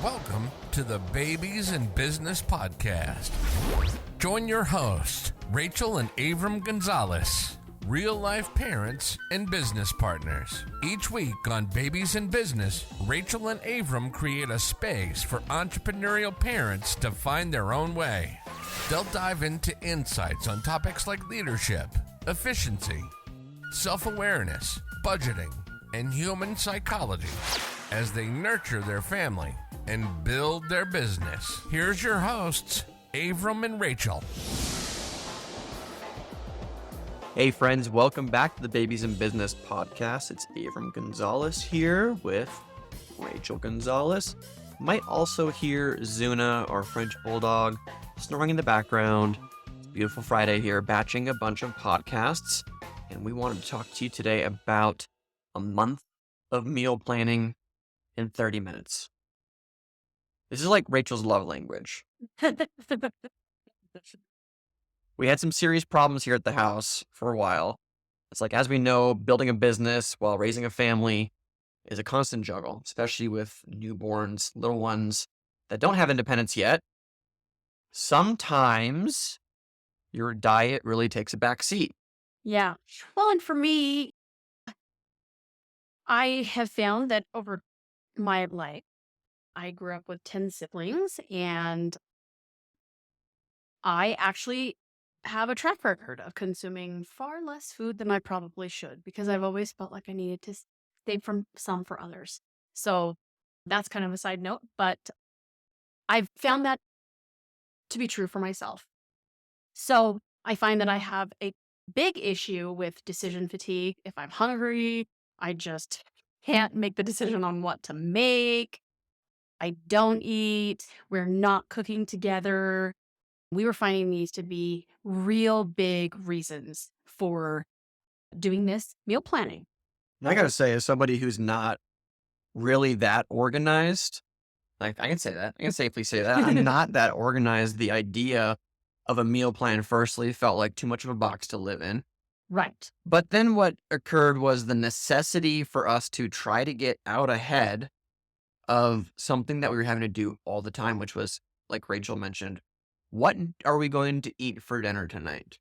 Welcome to the Babies in Business Podcast. Join your hosts, Rachel and Avram Gonzales, real-life parents and business partners. Each week on Babies in Business, Rachel and Avram create a space for entrepreneurial parents to find their own way. They'll dive into insights on topics like leadership, efficiency, self-awareness, budgeting, and human psychology as they nurture their family and build their business. Here's your hosts, Avram and Rachel. Hey friends, welcome back to the Babies in Business podcast. It's Avram Gonzales here with Rachel Gonzales. Might also hear Zuna, our French bulldog, snoring in the background. It's a beautiful Friday here, batching a bunch of podcasts. And we wanted to talk to you today about a month of meal planning in 30 minutes. This is like Rachel's love language. We had some serious problems here at the house for a while. It's like, as we know, building a business while raising a family is a constant juggle, especially with newborns, little ones that don't have independence yet. Sometimes your diet really takes a back seat. Yeah. Well, and for me, I have found that over my life, I grew up with 10 siblings, and I actually have a track record of consuming far less food than I probably should, because I've always felt like I needed to save from some for others. So that's kind of a side note, but I've found that to be true for myself. So I find that I have a big issue with decision fatigue. If I'm hungry, I just can't make the decision on what to make. I don't eat. We're not cooking together. We were finding these to be real big reasons for doing this meal planning. And I gotta say, as somebody who's not really that organized, like I can say that, I can safely say that, I'm not that organized. The idea of a meal plan, firstly, felt like too much of a box to live in. Right. But then what occurred was the necessity for us to try to get out ahead of something that we were having to do all the time, which was, like Rachel mentioned, what are we going to eat for dinner tonight?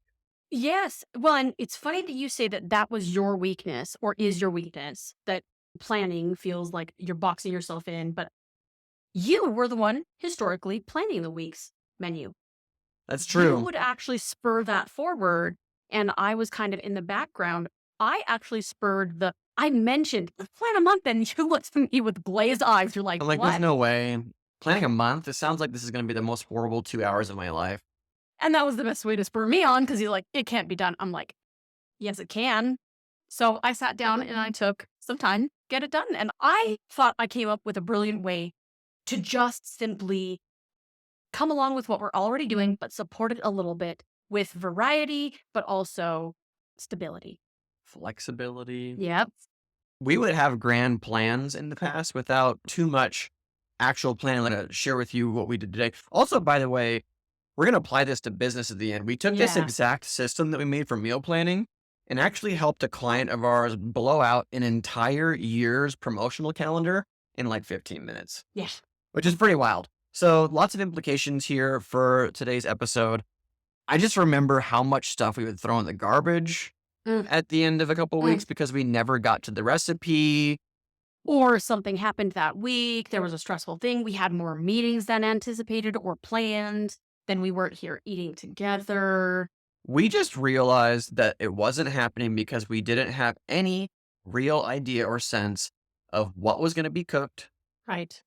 Yes. Well, and it's funny that you say that that was your weakness, or is your weakness, that planning feels like you're boxing yourself in, but you were the one historically planning the week's menu. That's true. You would actually spur that forward, and I was kind of in the background. I actually spurred I mentioned, plan a month, and you looked at me with glazed eyes. You're like, I'm like, what? there's no way. Planning a month, it sounds like this is going to be the most horrible 2 hours of my life. And that was the best way to spur me on, because you're like, it can't be done. I'm like, yes, it can. So I sat down and I took some time to get it done. And I thought I came up with a brilliant way to just simply come along with what we're already doing, but support it a little bit with variety, but also stability. Flexibility. Yep. We would have grand plans in the past without too much actual planning. I'm going to share with you what we did today. Also, by the way, we're going to apply this to business at the end. We took this Yeah. exact system that we made for meal planning and actually helped a client of ours blow out an entire year's promotional calendar in like 15 minutes. Yeah. Which is pretty wild. So lots of implications here for today's episode. I just remember how much stuff we would throw in the garbage at the end of a couple of weeks because we never got to the recipe. Or something happened that week. There was a stressful thing. We had more meetings than anticipated or planned. Then we weren't here eating together. We just realized that it wasn't happening because we didn't have any real idea or sense of what was going to be cooked. Right.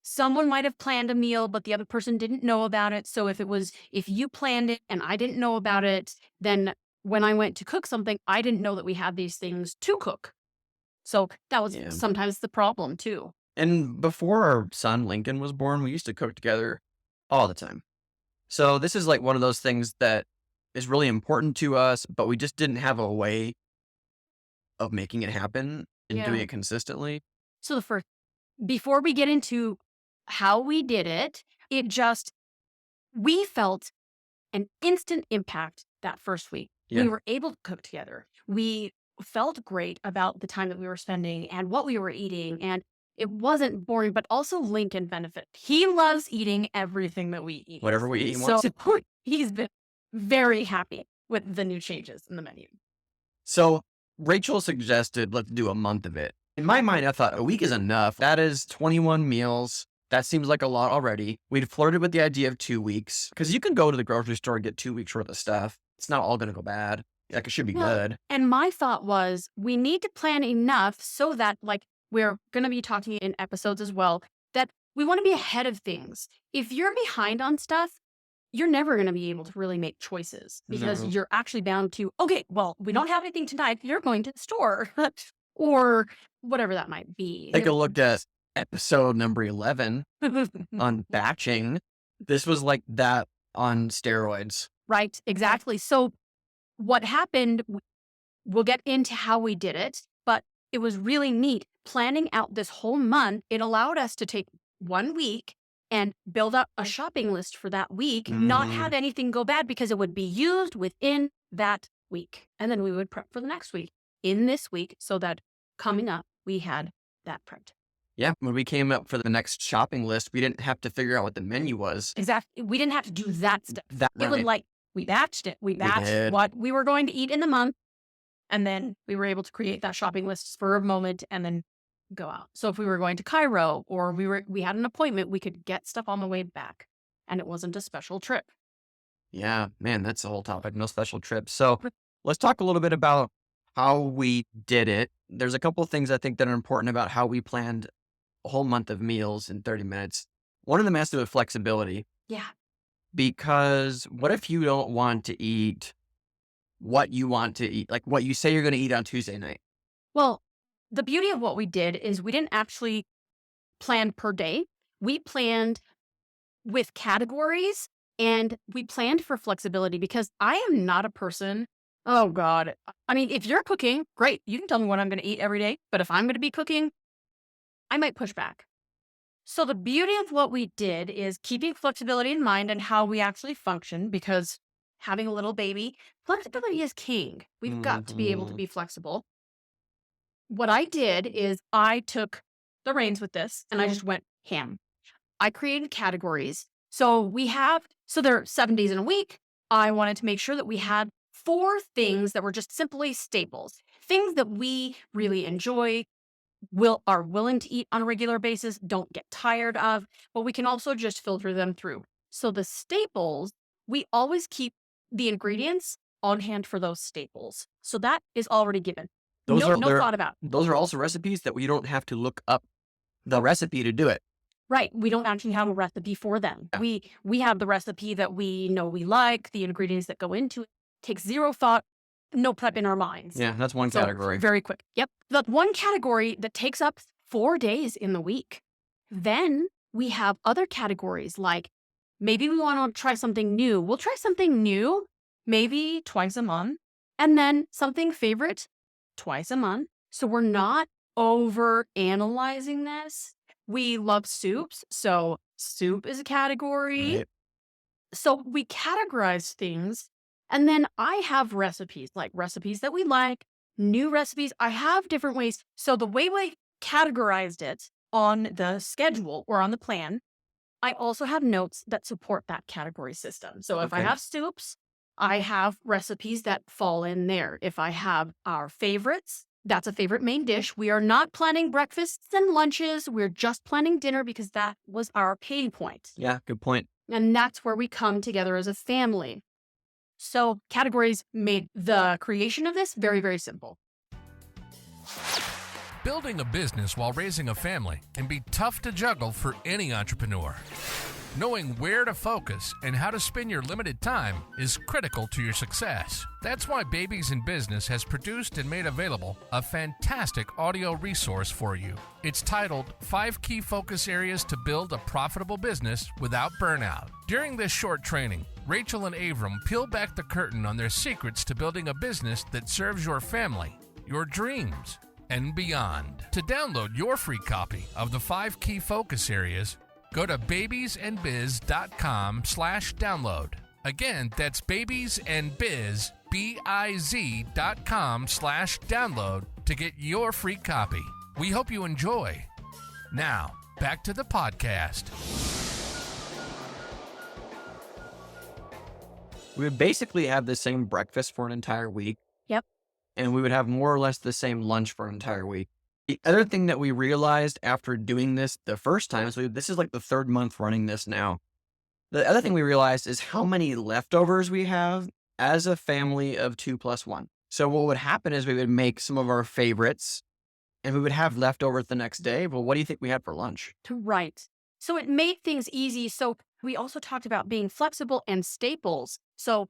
Someone might have planned a meal, but the other person didn't know about it. So if you planned it and I didn't know about it, then when I went to cook something, I didn't know that we had these things to cook. So that was sometimes the problem too. And before our son Lincoln was born, we used to cook together all the time. So this is like one of those things that is really important to us, but we just didn't have a way of making it happen and doing it consistently. So before we get into how we did it, we felt an instant impact that first week. Yeah. We were able to cook together. We felt great about the time that we were spending and what we were eating. And it wasn't boring, but also Lincoln benefit. He loves eating everything that we eat. Whatever we eat, he So wants. he's been very happy with the new changes in the menu. So Rachel suggested let's do a month of it. In my mind, I thought a week is enough. That is 21 meals. That seems like a lot already. We'd flirted with the idea of 2 weeks because you can go to the grocery store and get 2 weeks worth of stuff. It's not all going to go bad. Like, it should be good. And my thought was we need to plan enough so that, like, we're going to be talking in episodes as well, that we want to be ahead of things. If you're behind on stuff, you're never going to be able to really make choices because you're actually bound to, okay, well, we don't have anything tonight. You're going to the store or whatever that might be. Take a look at episode number 11 on batching. This was like that on steroids. Right, exactly. So what happened, we'll get into how we did it, but it was really neat. Planning out this whole month, it allowed us to take 1 week and build up a shopping list for that week, not have anything go bad because it would be used within that week. And then we would prep for the next week in this week so that coming up, we had that prepped. Yeah, when we came up for the next shopping list, we didn't have to figure out what the menu was. Exactly. We didn't have to do that stuff. It was like, we batched it. We batched what we were going to eat in the month. And then we were able to create that shopping list for a moment and then go out. So if we were going to Cairo or we had an appointment, we could get stuff on the way back and it wasn't a special trip. Yeah, man, that's the whole topic. No special trips. So let's talk a little bit about how we did it. There's a couple of things I think that are important about how we planned a whole month of meals in 30 minutes. One of them has to do with flexibility. Yeah. Because what if you don't want to eat what you want to eat, like what you say you're going to eat on Tuesday night? Well, the beauty of what we did is we didn't actually plan per day. We planned with categories and we planned for flexibility because I am not a person. Oh God. I mean, if you're cooking, great. You can tell me what I'm going to eat every day. But if I'm going to be cooking, I might push back. So the beauty of what we did is keeping flexibility in mind and how we actually function, because having a little baby, flexibility is king. We've got to be able to be flexible. What I did is I took the reins with this and I just went ham. I created categories. So there are 7 days in a week. I wanted to make sure that we had 4 things that were just simply staples, things that we really enjoy, are willing to eat on a regular basis, don't get tired of, but we can also just filter them through. So the staples, we always keep the ingredients on hand for those staples. So that is already given. No thought about. Those are also recipes that we don't have to look up the recipe to do it. Right. We don't actually have a recipe for them. Yeah. We have the recipe that we know we like, the ingredients that go into it. Takes zero thought, no prep in our minds. Yeah, that's one category. Very quick. Yep. That's one category that takes up 4 days in the week. Then we have other categories like maybe we want to try something new. We'll try something new, maybe twice a month. And then something favorite, twice a month. So we're not over analyzing this. We love soups. So soup is a category. Right. So we categorize things. And then I have recipes, like recipes that we like, new recipes. I have different ways. So the way we categorized it on the schedule or on the plan, I also have notes that support that category system. So if I have soups, I have recipes that fall in there. If I have our favorites, that's a favorite main dish. We are not planning breakfasts and lunches. We're just planning dinner because that was our pain point. Yeah, good point. And that's where we come together as a family. So categories made the creation of this very, very simple. Building a business while raising a family can be tough to juggle for any entrepreneur. Knowing where to focus and how to spend your limited time is critical to your success. That's why Babies in Business has produced and made available a fantastic audio resource for you. It's titled 5 Key Focus Areas to Build a Profitable Business Without Burnout. During this short training, Rachel and Avram peel back the curtain on their secrets to building a business that serves your family, your dreams, and beyond. To download your free copy of the 5 Key Focus Areas, go to babiesandbiz.com/download. Again, that's babiesandbiz.com/download to get your free copy. We hope you enjoy. Now, back to the podcast. We would basically have the same breakfast for an entire week. Yep. And we would have more or less the same lunch for an entire week. The other thing that we realized after doing this the first time, so this is like the third month running this now. The other thing we realized is how many leftovers we have as a family of 2 plus 1. So what would happen is we would make some of our favorites and we would have leftovers the next day. Well, what do you think we had for lunch? Right. So it made things easy. So we also talked about being flexible and staples. So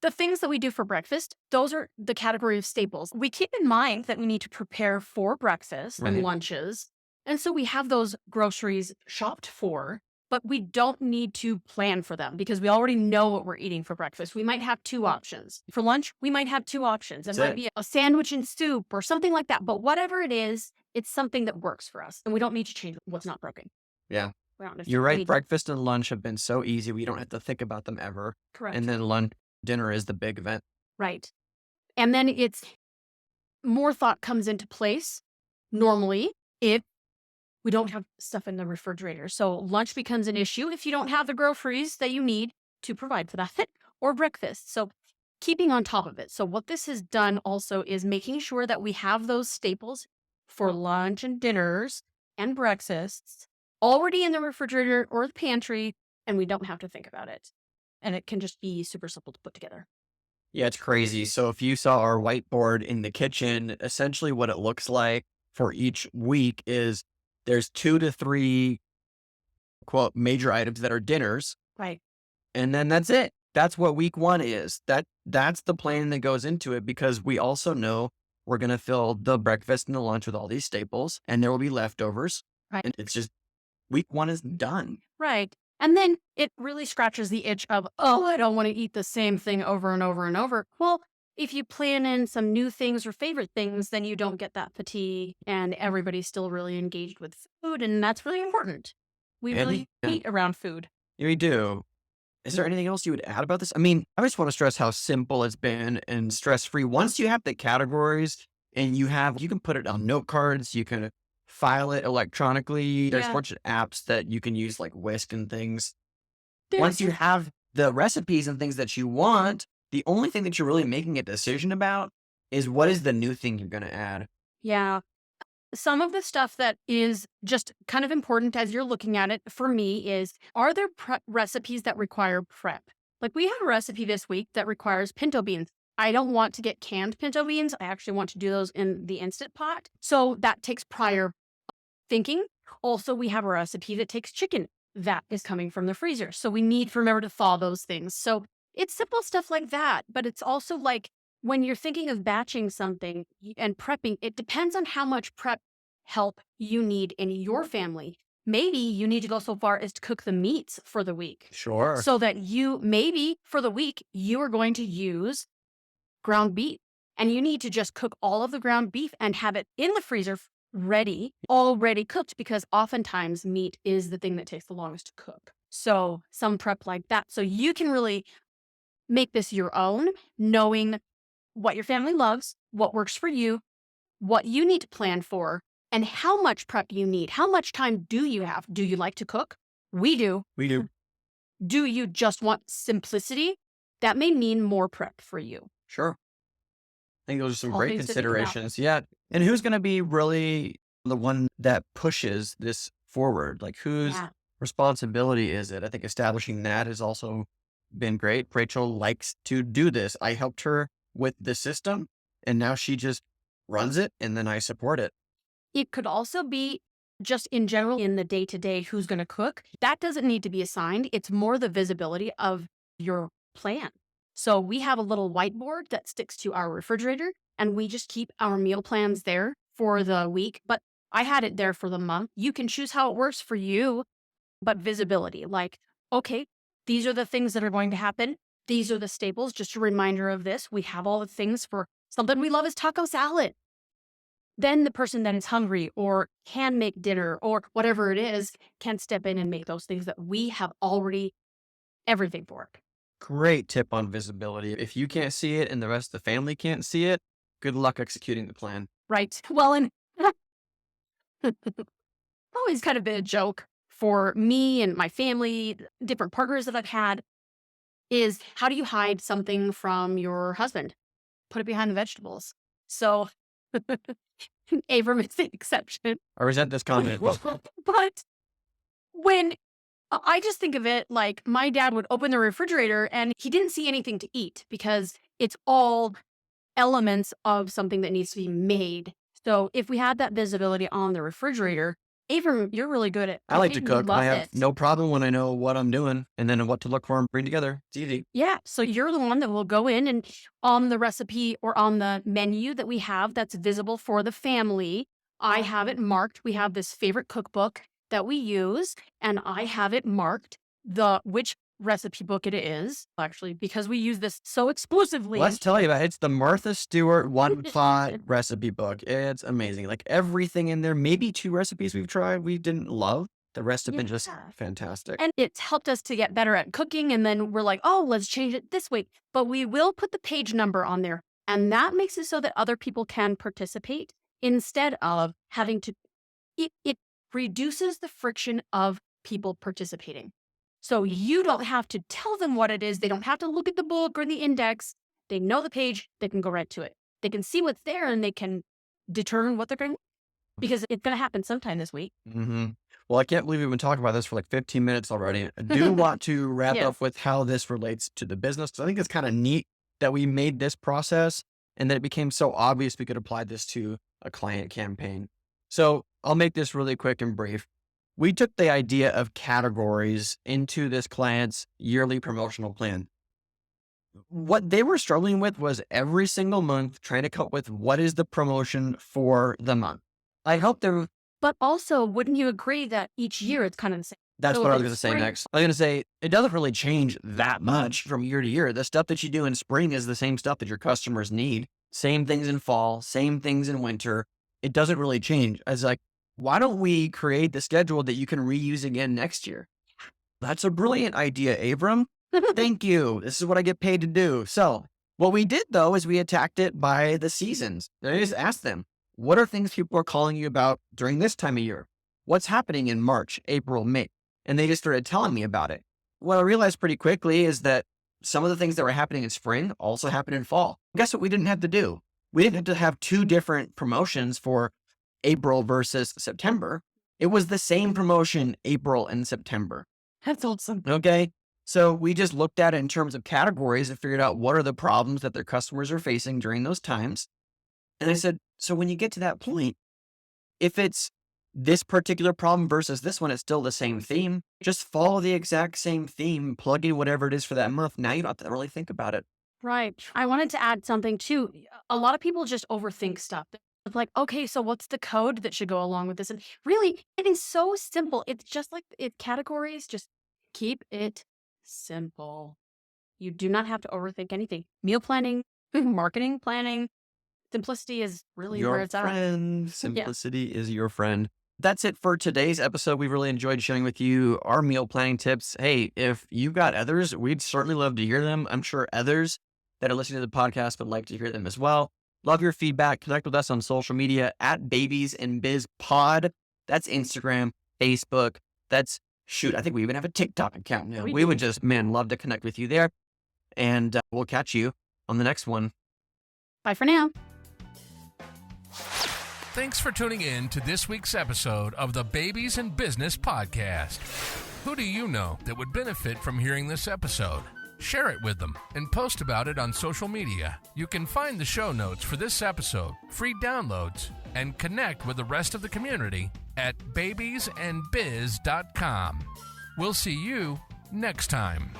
the things that we do for breakfast, those are the category of staples. We keep in mind that we need to prepare for breakfast and Right. lunches. And so we have those groceries shopped for, but we don't need to plan for them because we already know what we're eating for breakfast. We might have 2 options. For lunch, we might have 2 options. It That's might it. be a sandwich and soup or something like that. But whatever it is, it's something that works for us. And we don't need to change what's not broken. Yeah. We don't You're right. need- Breakfast and lunch have been so easy. We don't have to think about them ever. Correct. And then dinner is the big event. Right. And then it's more thought comes into place normally if we don't have stuff in the refrigerator. So lunch becomes an issue if you don't have the groceries that you need to provide for that or breakfast. So keeping on top of it. So what this has done also is making sure that we have those staples for lunch and dinners and breakfasts already in the refrigerator or the pantry, and we don't have to think about it. And it can just be super simple to put together. Yeah, it's crazy. So if you saw our whiteboard in the kitchen, essentially what it looks like for each week is there's 2 to 3 quote major items that are dinners, Right. and then that's it. That's what week 1 is. That's the plan that goes into it because we also know we're going to fill the breakfast and the lunch with all these staples and there will be leftovers. Right. And it's just week 1 is done. Right. And then it really scratches the itch of, oh, I don't want to eat the same thing over and over and over. Well, if you plan in some new things or favorite things, then you don't get that fatigue and everybody's still really engaged with food. And that's really important. We And really yeah. eat around food. Yeah, we do. Is there anything else you would add about this? I mean, I just want to stress how simple it's been and stress-free. Once you have the categories and you can put it on note cards, you can file it electronically. There's a Yeah. bunch of apps that you can use like Whisk and things. There's- Once you have the recipes and things that you want, the only thing that you're really making a decision about is what is the new thing you're going to add. Yeah. Some of the stuff that is just kind of important as you're looking at it for me is, are there recipes that require prep? Like we have a recipe this week that requires pinto beans. I don't want to get canned pinto beans. I actually want to do those in the Instant Pot. So that takes prior thinking. Also, we have a recipe that takes chicken. That is coming from the freezer. So we need to remember to thaw those things. So it's simple stuff like that. But it's also like when you're thinking of batching something and prepping, it depends on how much prep help you need in your family. Maybe you need to go so far as to cook the meats for the week. Sure. So that maybe for the week, you are going to use ground beef and you need to just cook all of the ground beef and have it in the freezer ready, already cooked, because oftentimes meat is the thing that takes the longest to cook. So some prep like that. So you can really make this your own, knowing what your family loves, what works for you, what you need to plan for, and how much prep you need. How much time do you have? Do you like to cook? We do. We do. Do you just want simplicity? That may mean more prep for you. Sure. I think those are some All great things to think about. considerations. Yeah. And who's going to be really the one that pushes this forward? Like whose Yeah. responsibility is it? I think establishing that has also been great. Rachel likes to do this. I helped her with the system and now she just runs it and then I support it. It could also be just in general in the day-to-day who's going to cook. That doesn't need to be assigned. It's more the visibility of your plan. So we have a little whiteboard that sticks to our refrigerator and we just keep our meal plans there for the week. But I had it there for the month. You can choose how it works for you, but visibility, like, okay, these are the things that are going to happen. These are the staples. Just a reminder of this. We have all the things for something we love is taco salad. Then the person that is hungry or can make dinner or whatever it is can step in and make those things that we have already everything for it. Great tip on visibility. If you can't see it and the rest of the family can't see it, good luck executing the plan. Right. Well, and always kind of been a joke for me and my family, different partners that I've had, is how do you hide something from your husband? Put it behind the vegetables. So Abram is the exception. I resent this comment. But when I just think of it like my dad would open the refrigerator and he didn't see anything to eat because it's all elements of something that needs to be made. So if we had that visibility on the refrigerator, Abram, you're really good at I like to cooking. cook. You love I have it. no problem when I know what I'm doing and then what to look for and bring together. It's easy. Yeah. So you're the one that will go in and on the recipe or on the menu that we have that's visible for the family, I have it marked. We have this favorite cookbook that we use, and I have it marked which recipe book it is, actually, because we use this so exclusively. Let's tell you about it. It's the Martha Stewart One Pot recipe book. It's amazing. Like everything in there, maybe 2 recipes we've tried we didn't love. The rest have been just fantastic. And it's helped us to get better at cooking. And then we're like, oh, let's change it this way. But we will put the page number on there. And that makes it so that other people can participate instead of having to, it reduces the friction of people participating. So you don't have to tell them what it is. They don't have to look at the book or the index. They know the page. They can go right to it. They can see what's there and they can determine what they're going to, because it's going to happen sometime this week. Mm-hmm. Well, I can't believe we've been talking about this for like 15 minutes already. I do want to wrap up with how this relates to the business, because I think it's kind of neat that we made this process and that it became so obvious we could apply this to a client campaign. So I'll make this really quick and brief. We took the idea of categories into this client's yearly promotional plan. What they were struggling with was every single month trying to come up with what is the promotion for the month. I helped them. But also, wouldn't you agree that each year it's kind of the same? That's So what I if was going to it's say spring- next. I was going to say, it doesn't really change that much from year to year. The stuff that you do in spring is the same stuff that your customers need. Same things in fall, same things in winter. It doesn't really change. I was like, why don't we create the schedule that you can reuse again next year? That's a brilliant idea, Abram. Thank you. This is what I get paid to do. So what we did, though, is we attacked it by the seasons. I just asked them, what are things people are calling you about during this time of year? What's happening in March, April, May? And they just started telling me about it. What I realized pretty quickly is that some of the things that were happening in spring also happen in fall. Guess what we didn't have to do? We didn't have to have 2 different promotions for April versus September. It was the same promotion, April and September. That's awesome. Okay. So we just looked at it in terms of categories and figured out what are the problems that their customers are facing during those times. And I said, so when you get to that point, if it's this particular problem versus this one, it's still the same theme. Just follow the exact same theme, plug in whatever it is for that month. Now you don't have to really think about it. Right. I wanted to add something too. A lot of people just overthink stuff. It's like, okay, so what's the code that should go along with this? And really, it is so simple. It's just like categories. Just keep it simple. You do not have to overthink anything. Meal planning, marketing planning, simplicity is really where Your it's at. friend. Simplicity is your friend. That's it for today's episode. We really enjoyed sharing with you our meal planning tips. Hey, if you've got others, we'd certainly love to hear them. I'm sure others that are listening to the podcast would like to hear them as well. Love your feedback. Connect with us on social media at Babies and Biz Pod. That's Instagram, Facebook. That's, I think we even have a TikTok account now. We would just, love to connect with you there. And we'll catch you on the next one. Bye for now. Thanks for tuning in to this week's episode of the Babies in Business podcast. Who do you know that would benefit from hearing this episode? Share it with them and post about it on social media. You can find the show notes for this episode, free downloads, and connect with the rest of the community at babiesandbiz.com. We'll see you next time.